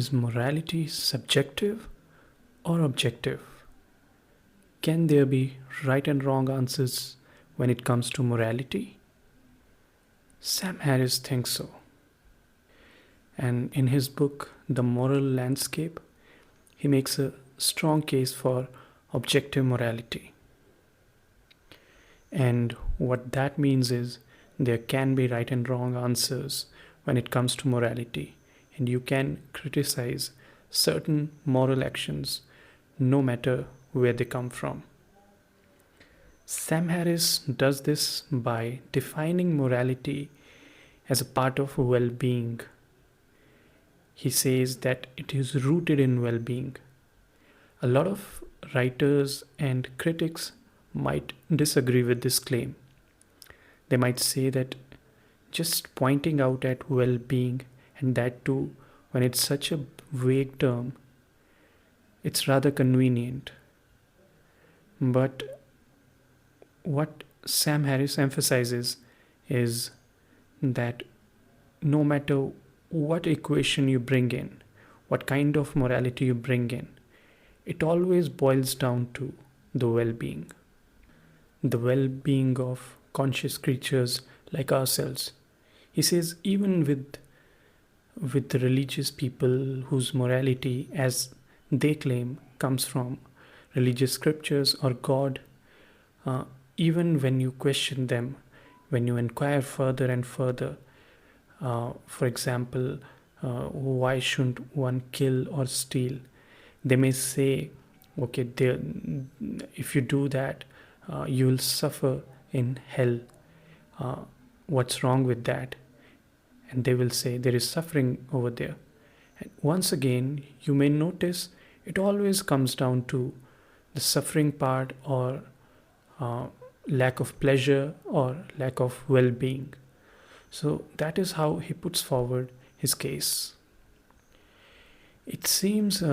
Is morality subjective or objective? Can there be right and wrong answers when it comes to morality? Sam Harris thinks so. And in his book, The Moral Landscape, he makes a strong case for objective morality. And what that means is there can be right and wrong answers when it comes to morality, and you can criticize certain moral actions no matter where they come from. Sam Harris does this by defining morality as a part of well being. He says that it is rooted in well being. A lot of writers and critics might disagree with this claim. They might say that just pointing out at well being, and that too when it's such a vague term, it's rather convenient. But what Sam Harris emphasizes is that no matter what equation you bring in, what kind of morality you bring in, it always boils down to the well being. The well being of conscious creatures like ourselves. He says, even with the religious people whose morality, as they claim, comes from religious scriptures or God, even when you question them, when you inquire further and further, for example, why shouldn't one kill or steal? They may say, okay, if you do that, you will suffer in hell. What's wrong with that? And they will say there is suffering over there. And once again, you may notice it always comes down to the suffering part, or lack of pleasure, or lack of well being. So that is how he puts forward his case. It seems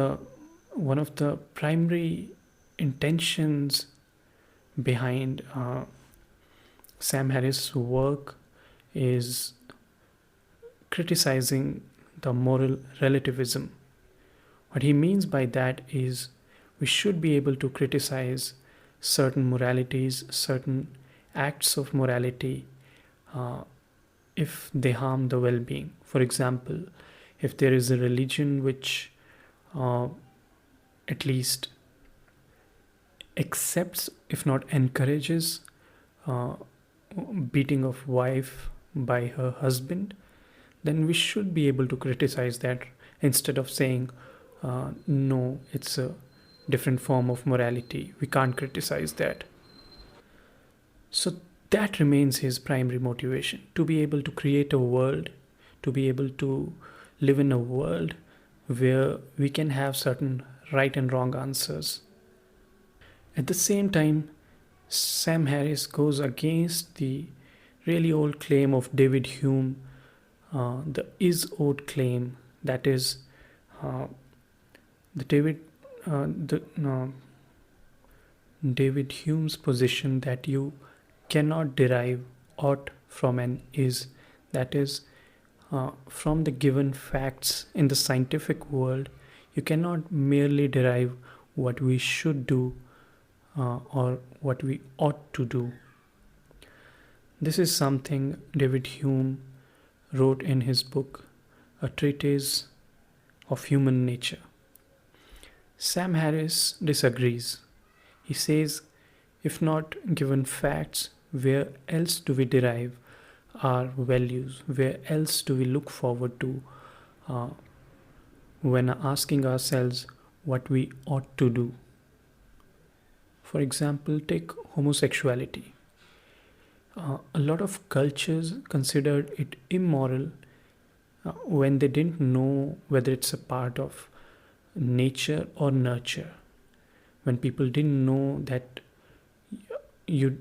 one of the primary intentions behind Sam Harris' work is criticizing the moral relativism. What he means by that is we should be able to criticize certain moralities, certain acts of morality, if they harm the well being. For example, if there is a religion which at least accepts, if not encourages, beating of wife by her husband, then we should be able to criticize that instead of saying, no, it's a different form of morality. We can't criticize that. So that remains his primary motivation, to be able to create a world, to be able to live in a world where we can have certain right and wrong answers. At the same time, Sam Harris goes against the really old claim of David Hume, the is-owed claim, that is, David Hume's position that you cannot derive ought from an is, that is, from the given facts in the scientific world, you cannot merely derive what we should do or what we ought to do. This is something David Hume wrote in his book, A Treatise of Human Nature. Sam Harris disagrees. He says, if not given facts, where else do we derive our values? Where else do we look forward to when asking ourselves what we ought to do? For example, take homosexuality. A lot of cultures considered it immoral when they didn't know whether it's a part of nature or nurture. When people didn't know that you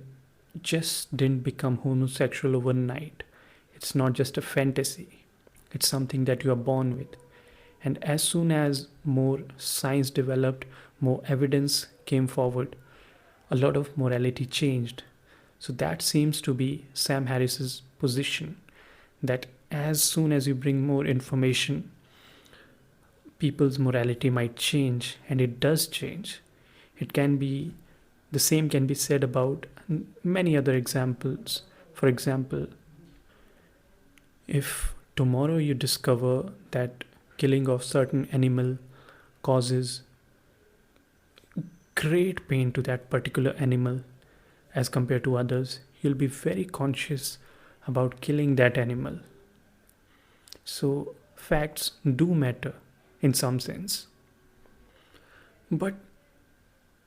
just didn't become homosexual overnight. It's not just a fantasy. It's something that you are born with. And as soon as more science developed, more evidence came forward, a lot of morality changed. So that seems to be Sam Harris's position, that as soon as you bring more information, people's morality might change, and it does change. It can be the same can be said about many other examples. For example, if tomorrow you discover that killing of certain animal causes great pain to that particular animal as compared to others, you'll be very conscious about killing that animal. So, facts do matter in some sense. But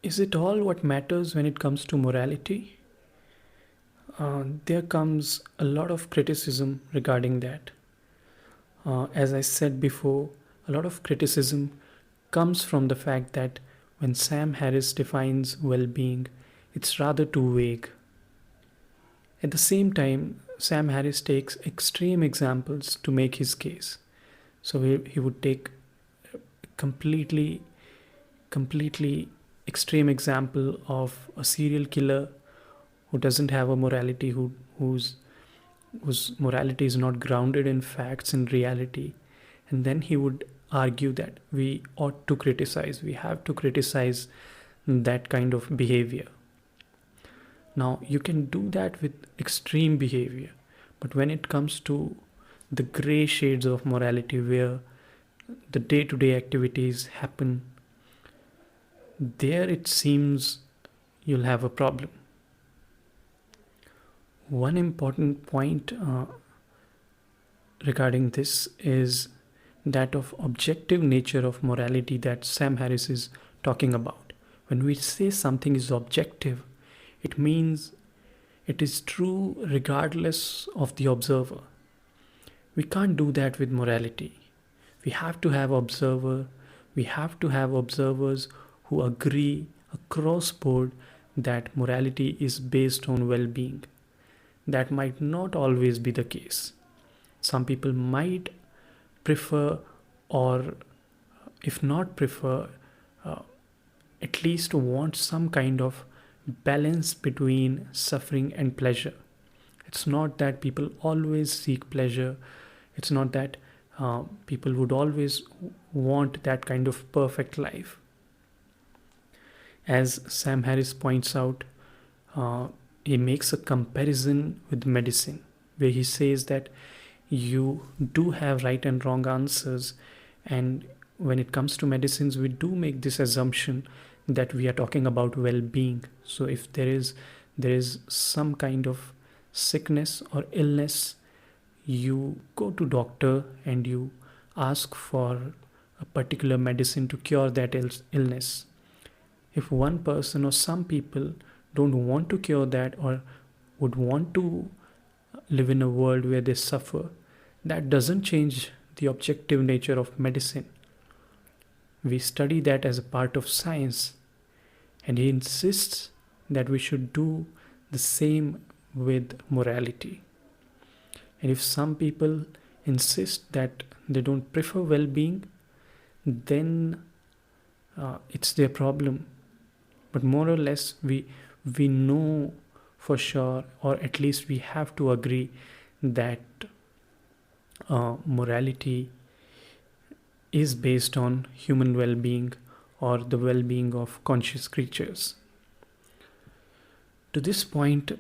is it all what matters when it comes to morality? There comes a lot of criticism regarding that. As I said before, a lot of criticism comes from the fact that when Sam Harris defines well being, it's rather too vague. At the same time, Sam Harris takes extreme examples to make his case. So he would take completely, completely extreme example of a serial killer who doesn't have a morality, whose morality is not grounded in facts and reality. And then he would argue that we ought to criticize, we have to criticize that kind of behavior. Now, you can do that with extreme behavior, but when it comes to the gray shades of morality where the day to day activities happen, there it seems you'll have a problem. One important point regarding this is that of objective nature of morality that Sam Harris is talking about. When we say something is objective, it means it is true regardless of the observer. We can't do that with morality. We have to have observers who agree across board that morality is based on well-being. That might not always be the case. Some people might prefer, or if not prefer, at least want some kind of balance between suffering and pleasure. It's not that people always seek pleasure. It's not that people would always want that kind of perfect life. As Sam Harris points out, he makes a comparison with medicine where he says that you do have right and wrong answers, and when it comes to medicines we do make this assumption that we are talking about well-being. So if there is some kind of sickness or illness, you go to doctor and you ask for a particular medicine to cure that illness. If one person or some people don't want to cure that or would want to live in a world where they suffer, that doesn't change the objective nature of medicine. We study that as a part of science, and he insists that we should do the same with morality. And if some people insist that they don't prefer well-being, then it's their problem. But more or less, we know for sure, or at least we have to agree that morality is based on human well-being or the well-being of conscious creatures. To this point,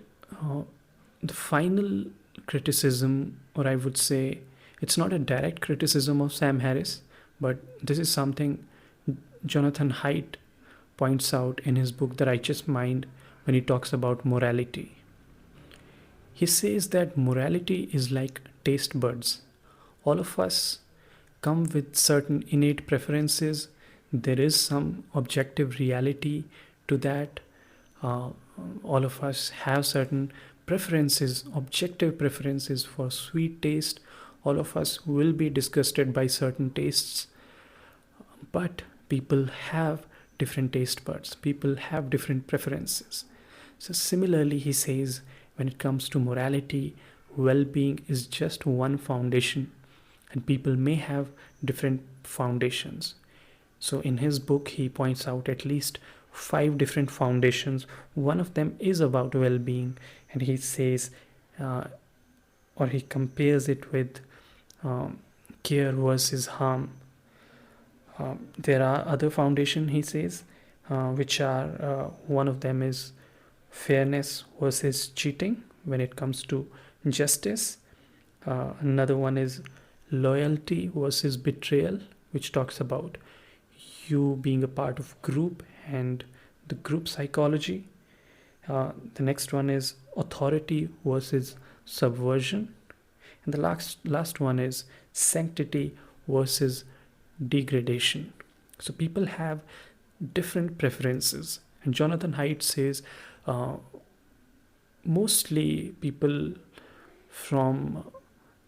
the final criticism, or I would say it's not a direct criticism of Sam Harris, but this is something Jonathan Haidt points out in his book The Righteous Mind when he talks about morality. He says that morality is like taste buds. All of us come with certain innate preferences. There is some objective reality to that. All of us have certain preferences, objective preferences for sweet taste. All of us will be disgusted by certain tastes. But people have different taste buds. People have different preferences. So similarly, he says, when it comes to morality, well-being is just one foundation, and people may have different foundations. So in his book, he points out at least 5 different foundations. One of them is about well-being, and he says, or he compares it with care versus harm. There are other foundation, he says, which are one of them is fairness versus cheating when it comes to justice. Another one is loyalty versus betrayal, which talks about you being a part of group and the group psychology. The next one is authority versus subversion, and the last one is sanctity versus degradation. So people have different preferences, and Jonathan Haidt says uh, mostly people from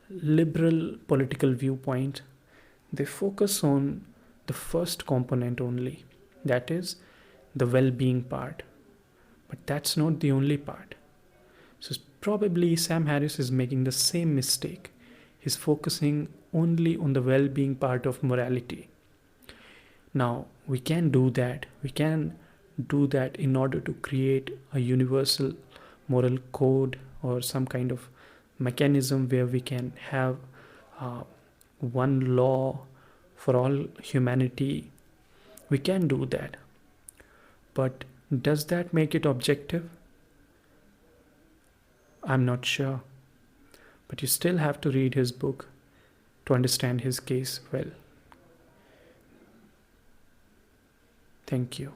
liberal political viewpoint, they focus on the first component only, that is the well-being part, but that's not the only part. So probably Sam Harris is making the same mistake. He's focusing only on the well-being part of morality. Now we can do that, in order to create a universal moral code or some kind of mechanism where we can have uh, one law for all humanity. We can do that, but does that make it objective? I'm not sure, but you still have to read his book to understand his case well. Thank you.